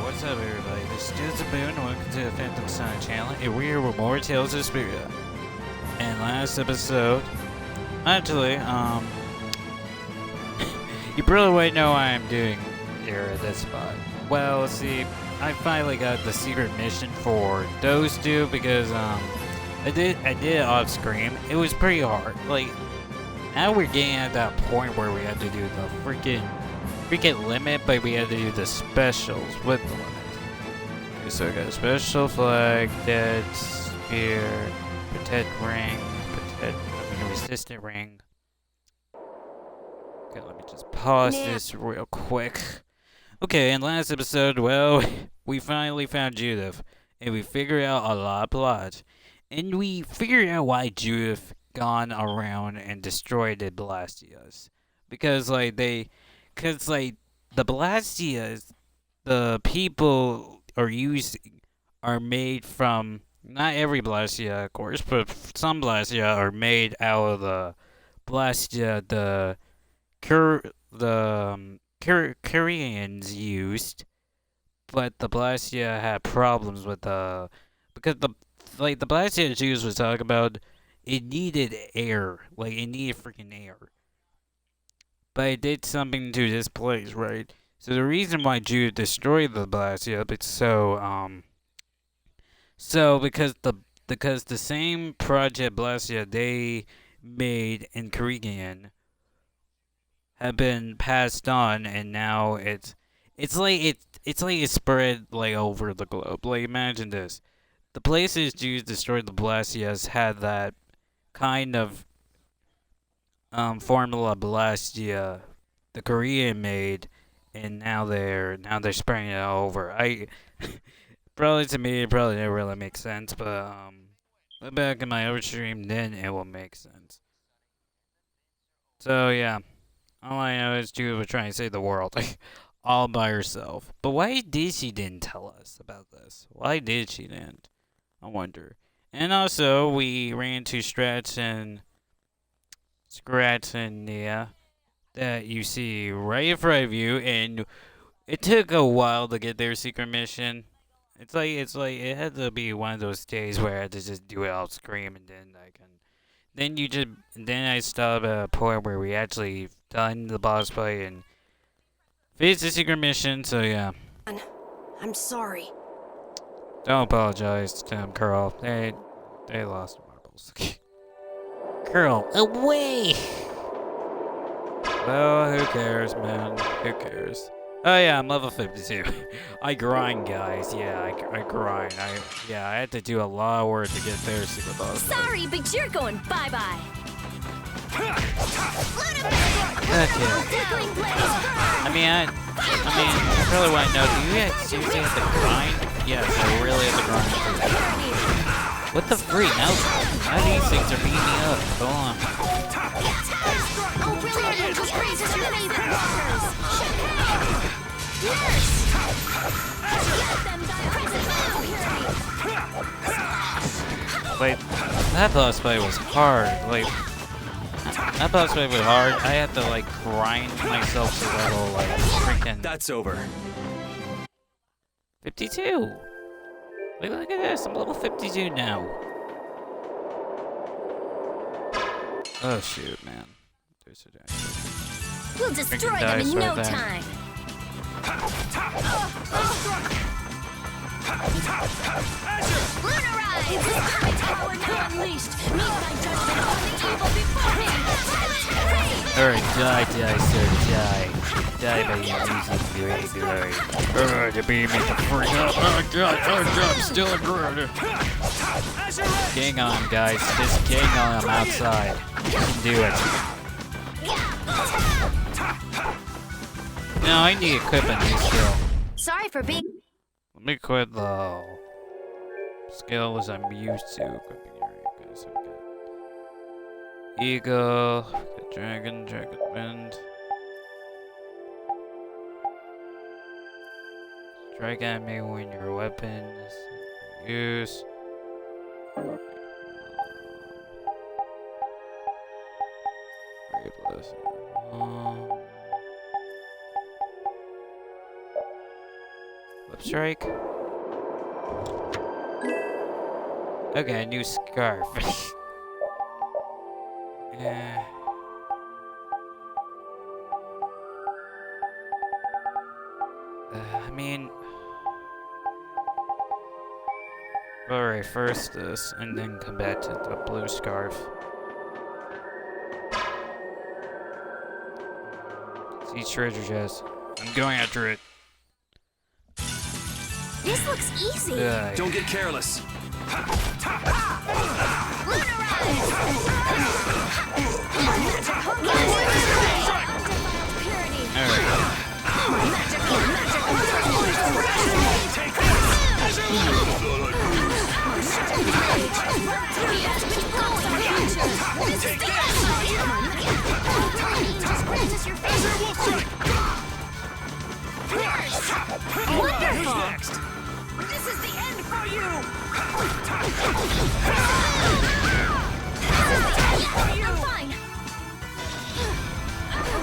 What's up, everybody? This is Dudes of Moon, and welcome to the Phantom Sonic channel, and we're here with more Tales of Vesperia. And last episode, actually, you probably won't know why I'm doing here at this spot. Well, see, I finally got the secret mission for those two because, I did it off screen. It was pretty hard. Like, now we're getting at that point where we have to do the freaking limit, but we have to do the specials with the limit. Okay, so I got a special flag, dead, spear, protect ring, resistant ring. Okay, let me just pause this real quick. Okay, in last episode, well, we finally found Judith, and we figured out a lot of plot. And we figured out why Judith gone around and destroyed the Blastias. Because, the Blastias, the people are made from, not every Blastia, of course, but some Blastia are made out of the Blastia Koreans used, but the Blastia had problems with because the Blastia Jews was talking about, it needed air, it needed freaking air. But it did something to this place, right? So the reason why Jude destroyed the Blastia, it's because the same Project Blastia they made in Korean have been passed on, and now it's spread over the globe. Imagine this: the places Jews destroyed the Blastias had that kind of formula Blastia the Korean made, and now they're spreading it all over. Probably to me it probably didn't really make sense, but look back in my other stream, then it will make sense. So yeah, all I know is Jude was trying to save the world, all by herself. But why did she didn't tell us about this? Why did she didn't? I wonder. And also, we ran into Scratch and Nia that you see right in front of you, and it took a while to get their secret mission. It's like it had to be one of those days where I had to just do it off screen, and then I stopped at a point where we actually done the boss fight and finished the secret mission. So yeah. I'm sorry. Don't apologize to them, Curl. They lost marbles. Curl, away! Well, who cares, man? Who cares? Oh yeah, I'm level 52. I grind, guys. Yeah, I grind. I had to do a lot of work to get there, secret boss. Sorry, but you're going bye-bye. Okay. I mean, you probably want to know, do you seriously have to grind? Yes, I really have to grind. What the freak? Now these things are beating me up. Hold on. Oh, brilliant! Angel praises your favorite walkers! Yes! Get them, thy present Wait, that boss fight was hard. That boss fight was hard. I had to, grind myself to level, freaking... That's over. 52! Look at this, I'm level 52 now. Oh shoot, man. We'll destroy them in no time. Lunarize! My power now unleashed. Meet my judgment on the evil before me. Alright, die, sir, die. Die by your music, glory. To be me the freak up. Oh god, I'm still a bird. Gang on, guys. Just gang on, I'm outside. Do it. No, I need equipment new skill. Sorry for being... Let me quit the skills I'm used to equipping area, guys. Okay. Eagle, dragon wind. Strike at me when your weapon is used. Very blessed. Strike. Okay, new scarf. I mean, alright, first this, and then come back to the blue scarf. See treasure chest. I'm going after it. This looks easy. Don't get careless. Wonderful! This is the end for you! I'm fine.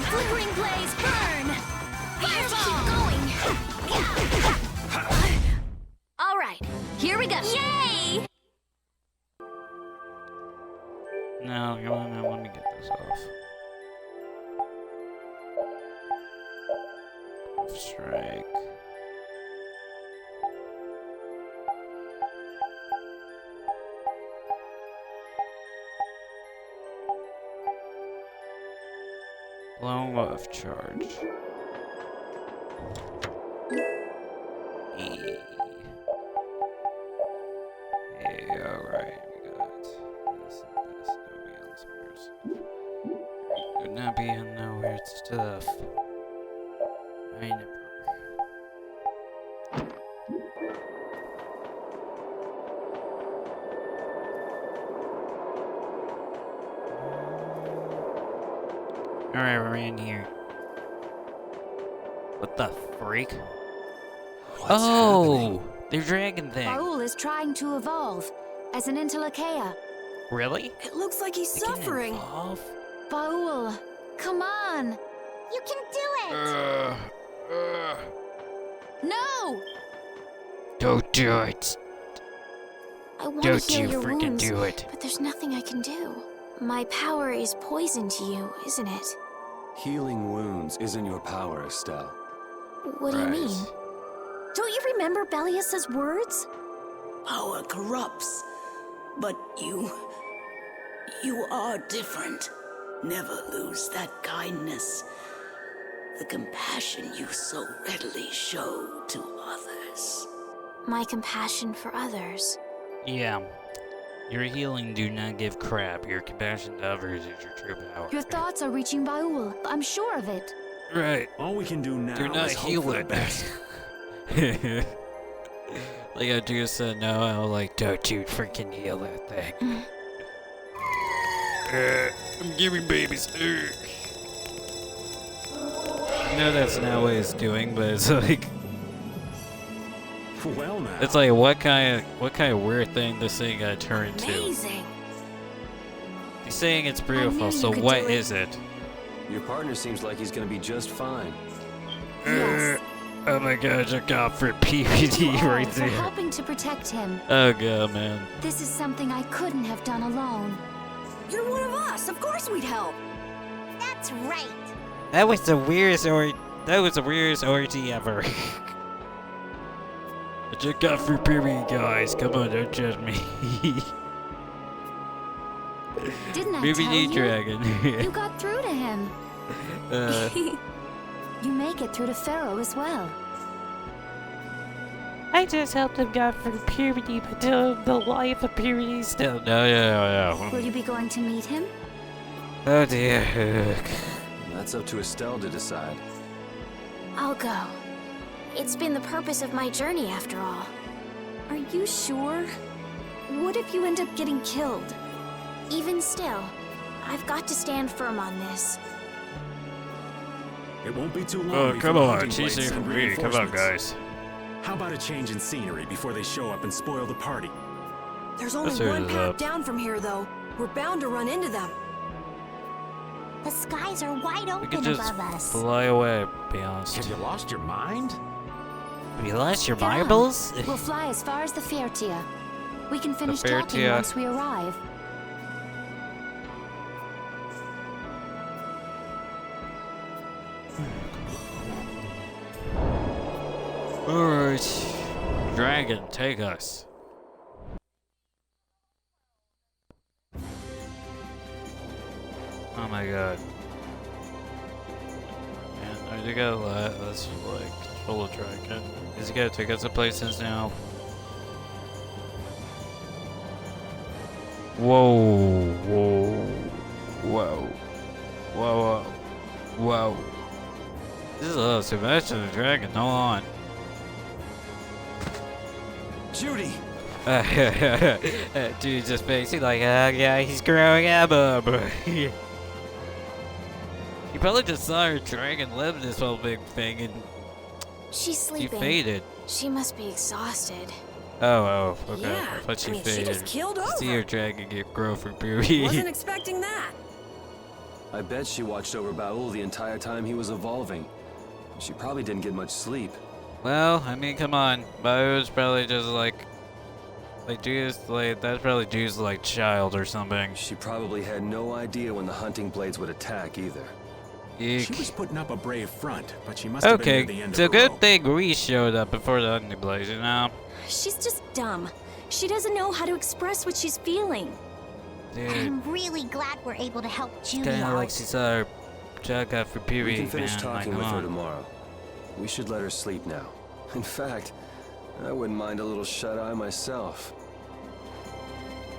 Flickering blaze, burn! Fireball! Keep going! All right, here we go. Yay! No, come on, now let me get this off. Strike. Blown off charge. E. Hey, alright, we got this and this. Don't be on somewhere. Could not be on nowhere stuff. I never. Alright, we're in here. What the freak? What's happening? The dragon thing. Raul is trying to evolve as an Intelakea. Really? It looks like he's They can suffering. evolve? Raul, come on. You can do it. No! Don't do it. I want to Don't heal you your freaking wounds, do it. but there's nothing I can do. My power is poison to you, isn't it? Healing wounds isn't your power, Estelle. What do you Right. mean? Don't you remember Bellius's words? Power corrupts. But you are different. Never lose that kindness. The compassion you so readily show to others. My compassion for others. Yeah. Your healing do not give crap. Your compassion to others is your true power. Your thoughts are reaching Raul. I'm sure of it. Right. All we can do now Do not is hope heal for the it. best. Like I just said no, I was like, don't you freaking heal that thing. I'm giving babies. No, that's not what it's doing, but it's like, Well now. it's like what kind of weird thing this thing got turned into. Amazing. He's saying it's knew beautiful, you so could what do it. is it? Your partner seems like he's gonna be just fine. Yes. Oh my gosh, I got for PvD All right for there. helping to protect him. Oh god, man. This is something I couldn't have done alone. You're one of us. Of course we'd help. That's right. That was the weirdest orgy ever. I just got for PvD, guys. Come on, don't judge me. Didn't I PvD tell you? dragon. You got through to him. You make it through to Pharaoh as well. I just helped him get for puberty, but the life of puberty still. No. Will you be going to meet him? Oh dear. That's up to Estelle to decide. I'll go. It's been the purpose of my journey after all. Are you sure? What if you end up getting killed? Even still, I've got to stand firm on this. It won't be too long. Oh, before come the on, hunting she's blades here for send me. Come on, reinforcements. guys. How about a change in scenery before they show up and spoil the party? There's only Let's hear one this path up. down from here, though. We're bound to run into them. The skies are wide We open can just above us. fly away, be honest. Have you lost your mind? We lost your Get on. marbles? We'll fly as far as the Fairtia. We can finish talking Fairtia. once we arrive. Alright. Dragon, take us. Oh my god. Man, I think I let us like control the dragon. Is he gonna take us to places now? Whoa, whoa, whoa, whoa, whoa. This is a little too much of the dragon, hold on. Judy! Dude just basically like, oh yeah, he's growing up. He probably just saw her dragon live this whole big thing and She's she sleeping. faded. She must be exhausted. Oh, okay. Yeah, I thought she I mean, faded. she just keeled See over. her dragon grow from puberty. Wasn't expecting that. I bet she watched over Baul the entire time he was evolving. She probably didn't get much sleep. Well, I mean, come on. Bio's probably just like Juice, like, that's probably Juice's like child or something. She probably had no idea when the hunting blades would attack either. She Eek. was putting up a brave front, but she must have been near the Okay, end so of the good rope. thing we showed up before the hunting blades, you know? She's just dumb. She doesn't know how to express what she's feeling. Dude, I'm really glad we're able to help Judy kinda out. like she saw her child got for We puberty, can finish man. talking like, with come her on. tomorrow. We should let her sleep now. In fact, I wouldn't mind a little shut-eye myself.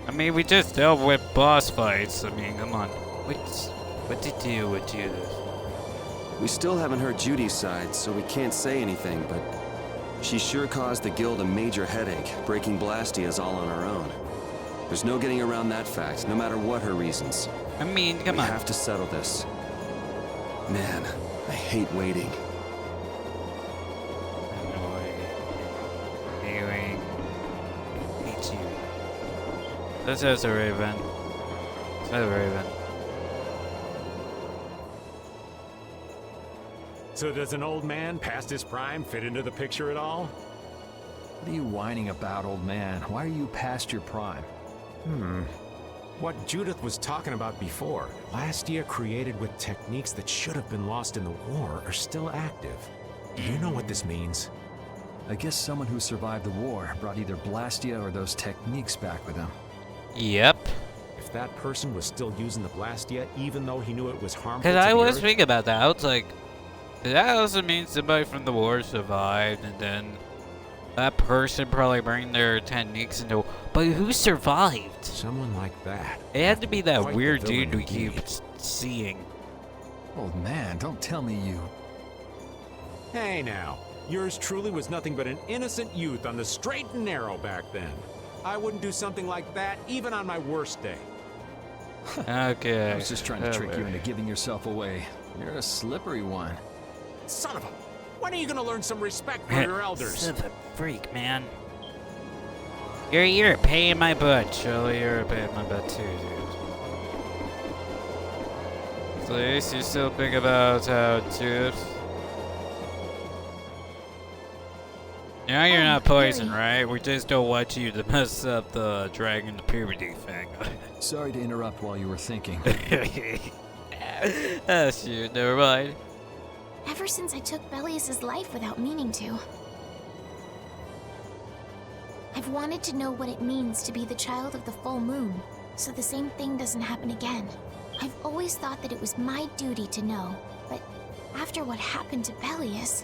I mean, we just dealt with boss fights. I mean, come on. What to do with Judas? We still haven't heard Judy's side, so we can't say anything, but she sure caused the guild a major headache, breaking Blastias all on her own. There's no getting around that fact, no matter what her reasons. I mean, come We on. have to settle this. Man, I hate waiting. Anyway, hate you. This is a raven. It's a raven. So does an old man past his prime fit into the picture at all? What are you whining about, old man? Why are you past your prime? What Judith was talking about before, Lastia created with techniques that should have been lost in the war are still active. Do you know what this means? I guess someone who survived the war brought either Blastia or those techniques back with him. Yep. If that person was still using the Blastia, even though he knew it was harmful Because to I the was Earth, thinking about that. I was like, that also means somebody from the war survived, and then that person probably bring their techniques into. But who survived? someone like that. It had to be that Quite the weird villain dude we keep indeed. seeing. Old man, don't tell me you... Hey now, yours truly was nothing but an innocent youth on the straight and narrow back then. I wouldn't do something like that even on my worst day. Okay. I was just trying to trick you into giving yourself away. You're a slippery one. Son of a... When are you gonna learn some respect for your elders? Son of a freak, man. You're a pain in my butt, Shirley. You're a pain in my butt too, dude. So at least you still think about how Judith. Now you're not poison, right? We just don't want you to mess up the dragon puberty thing. Sorry to interrupt while you were thinking. Oh shoot, never mind. Ever since I took Belius's life without meaning to, I've wanted to know what it means to be the child of the full moon, so the same thing doesn't happen again. I've always thought that it was my duty to know, but after what happened to Belius,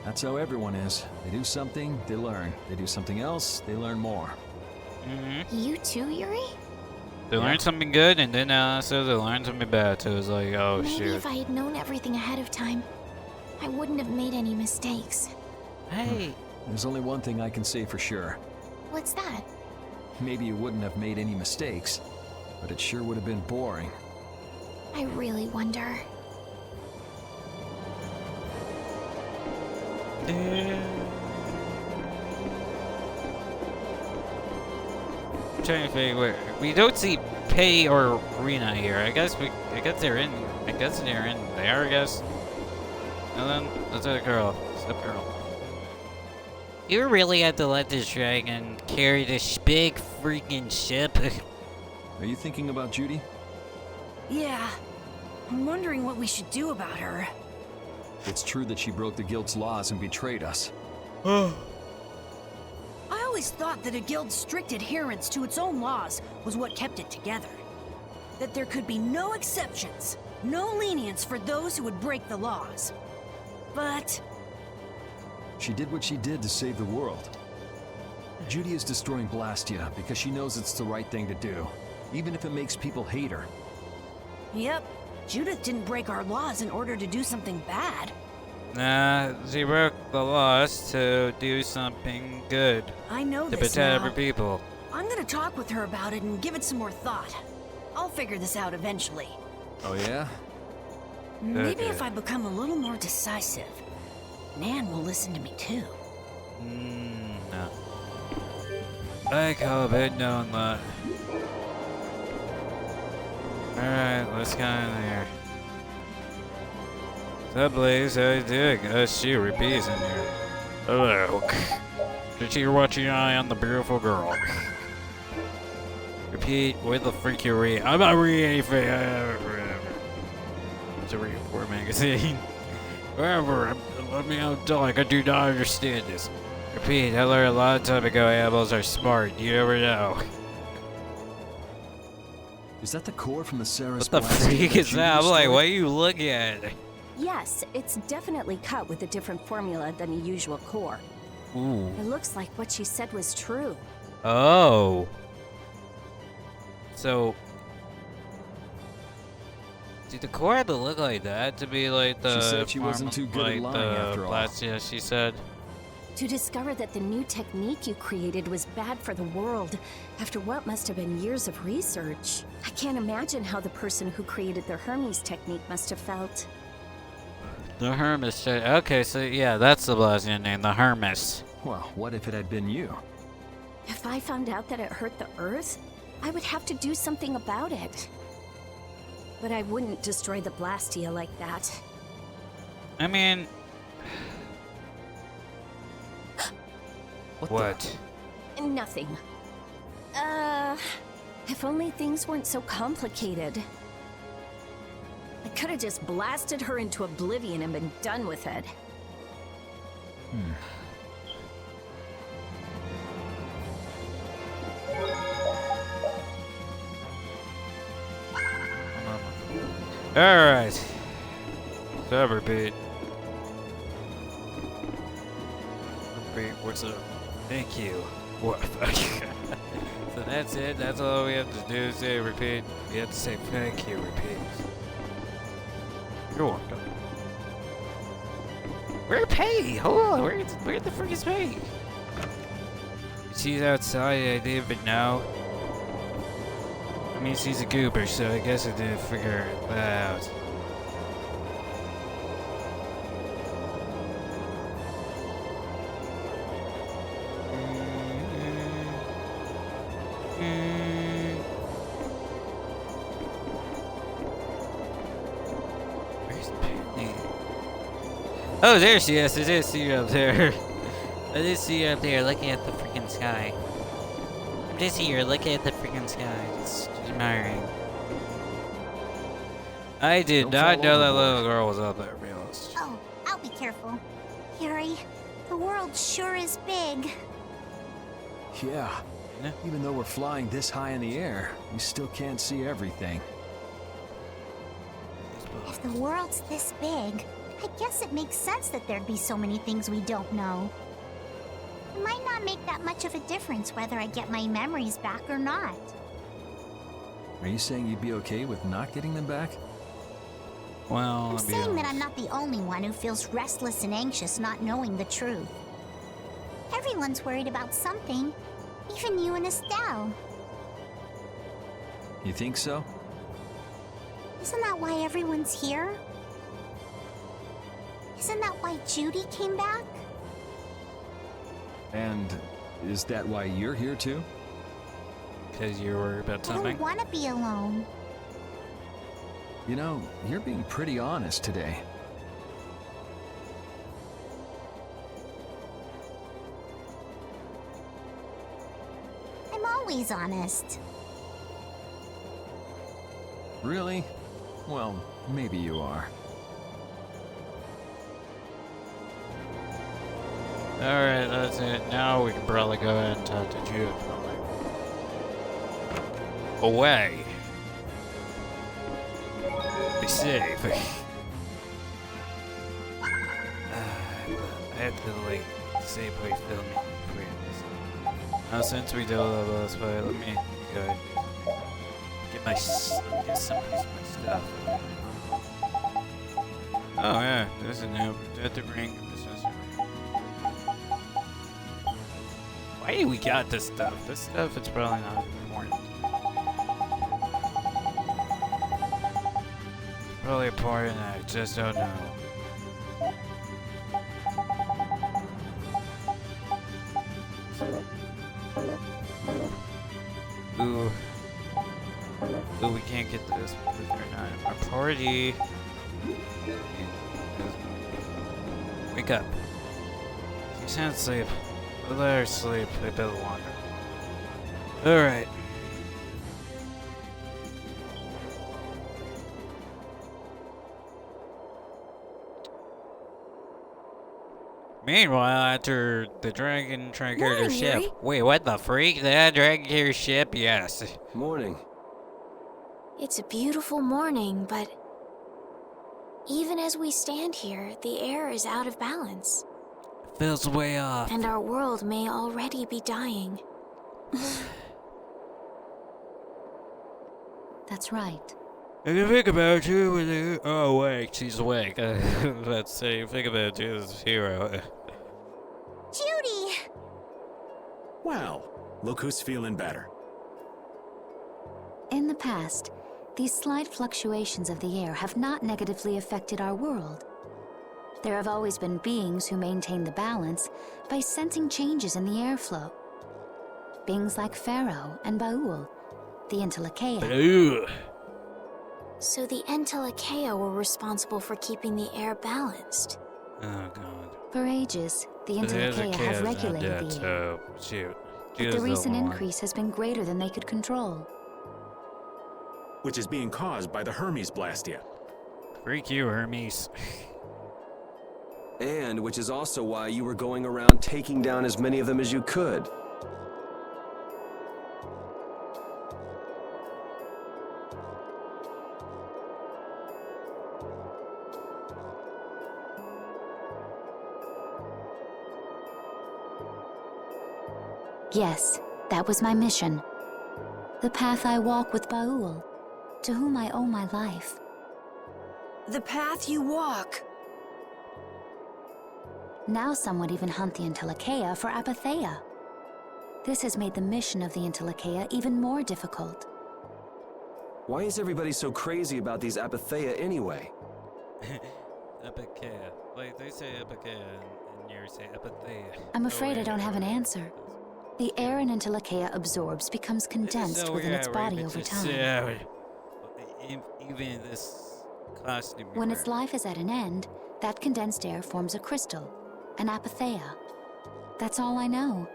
That's how everyone is. They do something, they learn. They do something else, they learn more. you too, Yuri? They learned something good, and then so they learned something bad. So it was like, oh Maybe shoot. if I had known everything ahead of time, I wouldn't have made any mistakes. Hey. There's only one thing I can say for sure. What's that? Maybe you wouldn't have made any mistakes, but it sure would have been boring. I really wonder. I'm trying to think where we don't see Pei or Rena here. I guess they're in. I guess they're in there. I guess. And then that's a girl. Step girl. You really had to let this dragon carry this big freaking ship? Are you thinking about Judy? Yeah. I'm wondering what we should do about her. It's true that she broke the guild's laws and betrayed us. I always thought that a guild's strict adherence to its own laws was what kept it together. That there could be no exceptions, no lenience for those who would break the laws. But She did what she did to save the world. Judy is destroying Blastia because she knows it's the right thing to do, even if it makes people hate her. yep, Judith didn't break our laws in order to do something bad. Nah, she broke the laws to do something good. I know To this protect now. other people. I'm gonna talk with her about it and give it some more thought. I'll figure this out eventually. Oh yeah? Maybe Okay. if I become a little more decisive, Nan will listen to me too. No. I call a bit known that. Alright, let's go in there. What's up, Blaze? How you doing? She repeats in here. Hello. Did you watch your eye on the beautiful girl? Repeat, where the freak you read? I'm not reading anything. It's a read for a magazine. Whatever, let me out, dog. I do not understand this. Repeat, I learned a long time ago animals are smart. You never know. Is that the core from the Sarah's What the freak is that? I'm like, what are you looking at? Yes, it's definitely cut with a different formula than the usual core. Ooh. It looks like what she said was true. Oh. So. Did the core have to look like that to be like the. She said she wasn't too good at like lying after all. Blastia, she said. To discover that the new technique you created was bad for the world after what must have been years of research. I can't imagine how the person who created the Hermes technique must have felt. The Hermes. Okay, so yeah, that's the Blastia name, the Hermes. Well, what if it had been you? If I found out that it hurt the Earth, I would have to do something about it. But I wouldn't destroy the Blastia like that. I mean. What? What? Nothing. If only things weren't so complicated. I could have just blasted her into oblivion and been done with it. Alright. So repeat. Repeat, what's up? Thank you. What? So that's it? That's all we have to do? Say repeat? We have to say thank you, repeat. You're welcome. Where's Peggy? Hold on, where the frick is Peggy? She's outside, I didn't even know. I mean, she's a goober, so I guess I didn't figure that out. Where's Penny? Oh, there she is. I did see her up there. I did see her up there looking at the freaking sky. I'm just here looking at the freaking sky, just admiring. I did Don't not fall know that overboard. little girl was up there, to be honest. Oh, I'll be careful. Yuri, the world sure is big. Yeah. Yeah. Even though we're flying this high in the air, we still can't see everything. If the world's this big, I guess it makes sense that there'd be so many things we don't know. It might not make that much of a difference whether I get my memories back or not. Are you saying you'd be okay with not getting them back? Well, I'm I'll be saying that honest. I'm not the only one who feels restless and anxious not knowing the truth. Everyone's worried about something, even you and Estelle. You think so? Isn't that why everyone's here? Isn't that why Judy came back? And is that why you're here too? Because you were about I something? don't want to be alone. You know, you're being pretty honest today. I'm always honest. Really? Well, maybe you are. Alright, that's it. Now we can probably go ahead and talk to Jude. Away. Be safe. I had to like safely film it. Now since we did all this, let me go ahead and get some of my stuff. Oh yeah, there's a new protective ring. Why do we got this stuff? This stuff is probably not important. It's probably important, I just don't know. Ooh. Ooh, we can't get this because we're not in our party. Wake up. You sound asleep. Let her sleep a bit longer. Alright. Meanwhile, after the dragon carried her Morning, ship. Yuri. Wait, what the freak? The dragon carried her ship? Yes. Morning. It's a beautiful morning, but even as we stand here, the air is out of balance. Feels way off. And our world may already be dying. That's right. If you think about you with it. Oh, wait, she's awake. Let's say, think about you as a hero. Judy! Well, look who's feeling better. In the past, these slight fluctuations of the air have not negatively affected our world. There have always been beings who maintain the balance by sensing changes in the airflow. Beings like Pharaoh and Baul, the Intellikeia. Ooh. So the Intellikeia were responsible for keeping the air balanced. Oh, God. For ages, the But Intellikeia have not regulated dead, the air. so, shoot. But the recent increase has been greater than they could control. Which is being caused by the Hermes Blastia. Freak you, Hermes. And which is also why you were going around taking down as many of them as you could. Yes, that was my mission. The path I walk with Baul, to whom I owe my life. The path you walk. Now some would even hunt the Intellikeia for Apatheia. This has made the mission of the Intellikeia even more difficult. Why is everybody so crazy about these Apatheia anyway? Epikeia. Like, they say Epikeia, and you say Apatheia. I'm afraid I don't have an answer. The air an Intellikeia absorbs becomes condensed within its body over time. Even this costume. When its life is at an end, that condensed air forms a crystal, an Apatheia. That's all I know.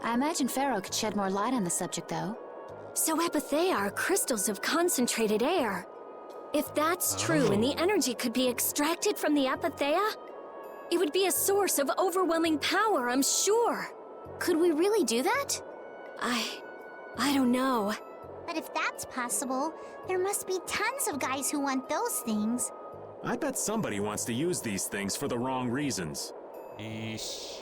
I imagine Pharaoh could shed more light on the subject, though. So Apatheia are crystals of concentrated air. If that's true and the energy could be extracted from the Apatheia, it would be a source of overwhelming power, I'm sure. Could we really do that? I don't know. But if that's possible, there must be tons of guys who want those things. I bet somebody wants to use these things for the wrong reasons. Eesh.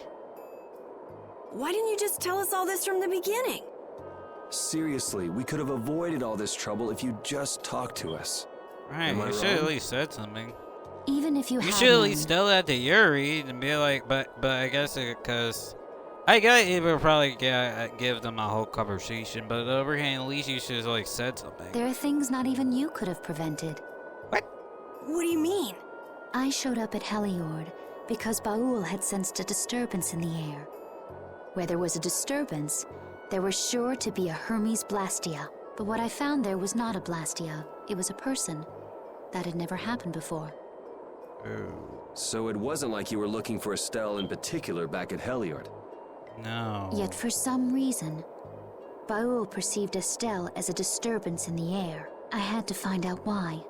Why didn't you just tell us all this from the beginning? Seriously, we could have avoided all this trouble if you just talked to us. Right, Am I you should at wrong? least said something. Even if you You had should at known, least tell that to Yuri and be like, but I guess because I guess it would probably give them a whole conversation. But on the other hand, at least you should have like said something. there are things not even you could have prevented. What do you mean? I showed up at Heliord because Baul had sensed a disturbance in the air. Where there was a disturbance, there was sure to be a Hermes Blastia. But what I found there was not a Blastia, it was a person. That had never happened before. So it wasn't like you were looking for Estelle in particular back at Heliord. No. Yet for some reason, Baul perceived Estelle as a disturbance in the air. I had to find out why.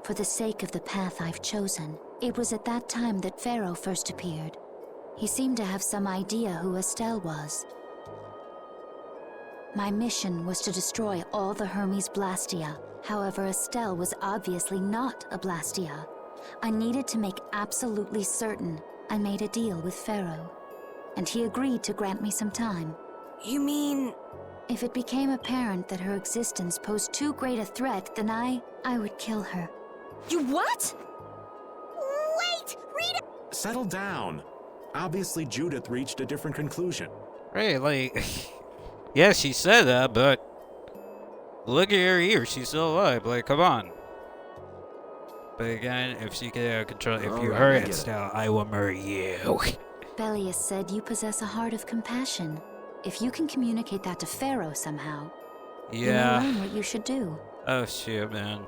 For the sake of the path I've chosen, it was at that time that Pharaoh first appeared. He seemed to have some idea who Estelle was. My mission was to destroy all the Hermes Blastia. However, Estelle was obviously not a Blastia. I needed to make absolutely certain. I made a deal with Pharaoh, and he agreed to grant me some time. You mean... If it became apparent that her existence posed too great a threat, then I would kill her. You what? Wait! Rita! Settle down. Obviously, Judith reached a different conclusion. Right, like, yeah, she said that, but look at her here. She's still alive. Like, come on. But again, if she can control, if you Alright, hurt I get it. Estelle, I will murder you. Belius said you possess a heart of compassion. If you can communicate that to Pharaoh somehow, you may Yeah. learn what you should do. Oh shit, man.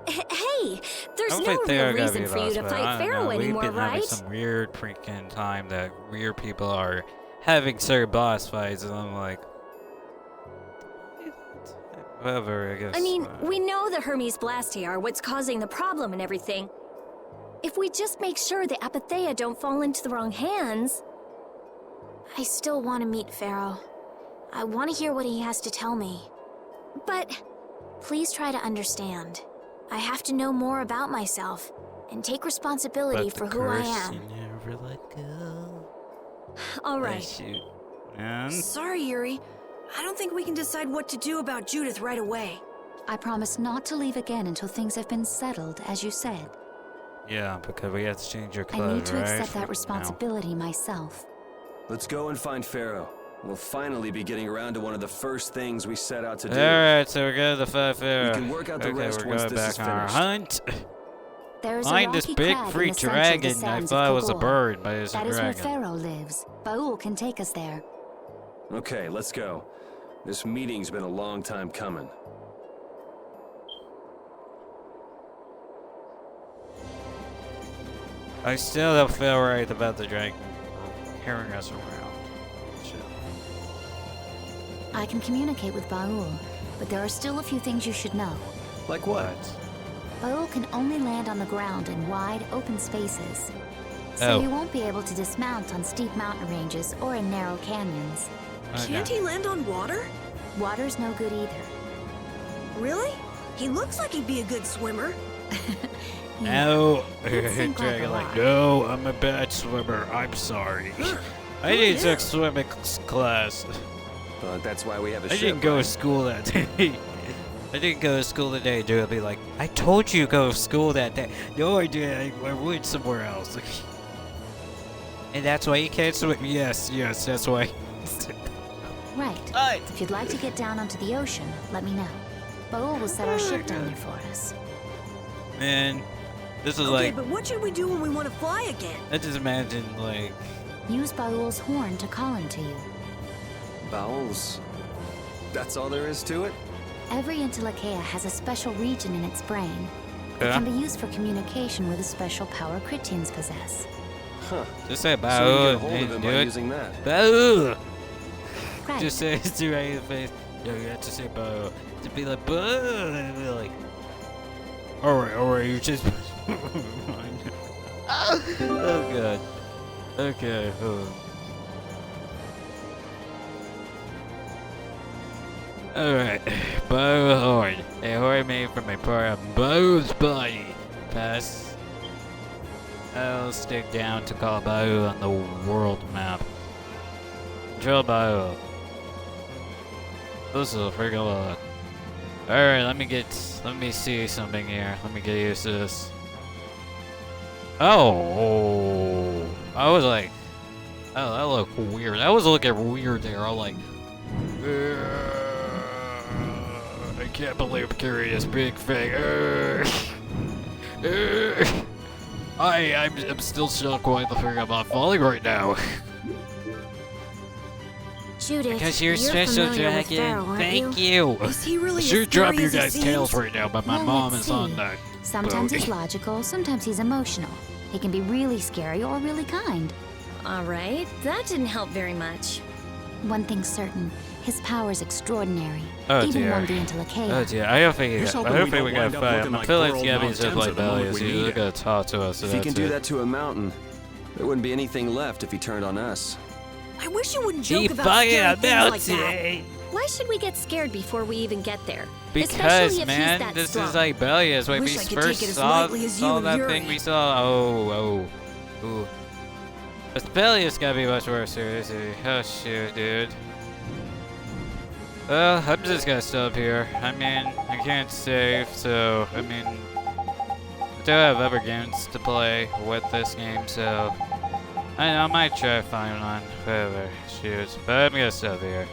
Hey, there's I don't no think they real are gonna reason be for you lost, to but fight I don't Pharaoh know. anymore, We've been having right? some weird freaking time that weird people are having certain boss fights, and I'm like, whatever, I guess. I mean, we know the Hermes Blastia are what's causing the problem and everything. If we just make sure the Apatheia don't fall into the wrong hands... I still want to meet Pharaoh. I want to hear what he has to tell me. But... Please try to understand. I have to know more about myself and take responsibility but for the who I curse, am. you never let go. all Oh, right. shoot. And Sorry, Yuri. I don't think we can decide what to do about Judith right away. I promise not to leave again until things have been settled, as you said. yeah, because we have to change your I clothes, need to right? accept that Now. responsibility myself. Let's go and find Pharaoh. We'll finally be getting around to one of the first things we set out to do. Alright, so we're going to the five We can work out the okay, rest we're once going this back is on our finished. hunt. There is a Find this rocky big crag in free the center of the dragon. I sands thought it of was a Kogor. bird, but it's a That is where dragon. Pharaoh lives. Baul can take us there. Okay, let's go. This meeting's been a long time coming. I still don't feel right about the dragon carrying us around. Shit. I can communicate with Baul, but there are still a few things you should know. Like what? Baul can only land on the ground in wide, open spaces. So Oh. he won't be able to dismount on steep mountain ranges or in narrow canyons. Can't he land on water? Water's no good either. Really? He looks like he'd be a good swimmer. No. He'd sink like a Dragon like, rock. no, I'm a bad swimmer. I'm sorry. I didn't take swimming class. But that's why we have a I ship. didn't go to right? school that day. I didn't go to school today, dude. I'll be like, I told you to go to school that day. No, I didn't. I went somewhere else. And that's why you can't swim. Yes, that's why. Right. If you'd like to get down onto the ocean, let me know. Baul will set our ship down there for us. Man, this is Okay, like, but what should we do when we want to fly again? I just imagine, like, Use Baul's horn to call him to you. Bowels. That's all there is to it? Every Intellicaea has a special region in its brain. It yeah. can be used for communication with a special power Critians possess. Huh. Just say So we Bao can get a hold of and him do by it. using that. Bao! Right. Just say it to right in the face. No, you have to say Bao. To be like, Bao! And be like, alright, you just. Oh, God. Okay, Alright, Bao Horn. A horn made from a part of Bao's body. Pass. I'll stick down to call Bao on the world map. Drill Bao. This is a freaking lot. Alright, let me see something here. Let me get used to this. Oh, I was like, oh, that looked weird. I was looking weird there. I'm like, I can't believe I'm carrying this big thing. I'm still shocked why the figure I'm not falling right now. Judith, Because you're you're special, familiar with dragon. Pharaoh, aren't Thank you? you. Is he really Should as drop scary your as he guys' seems? tails right now, but my Well, mom let's is on see. that. Sometimes boat. he's logical, sometimes he's emotional. He can be really scary or really kind. All right, that didn't help very much. One thing's certain, his power's extraordinary. Oh, even dear. one the Interlachea. Oh dear, I don't think Here's I hoping don't we think don't we're gonna wind up fight looking him. I like feel like poor it's gonna be old just Mount like Thames at the moment Bellius. we He's need just it. gonna talk to us. If he can do that to a mountain, there wouldn't be anything left if he turned on us. I wish you wouldn't He joke about fucking scary things like that. mountain! Why should we get scared before we even get there? Because, Especially if man, he's that this strong. is like Bellius. When we Wish I could first take it as saw, lightly as you saw and that Yuri. thing, we saw. Ooh. This Bellius gotta be much more seriously. Oh shoot, dude. Well, I'm just gonna stop here. I mean, I can't save, so I mean, I do have other games to play with this game, so I might try to find one. Whatever, shoot. But I'm gonna stop here.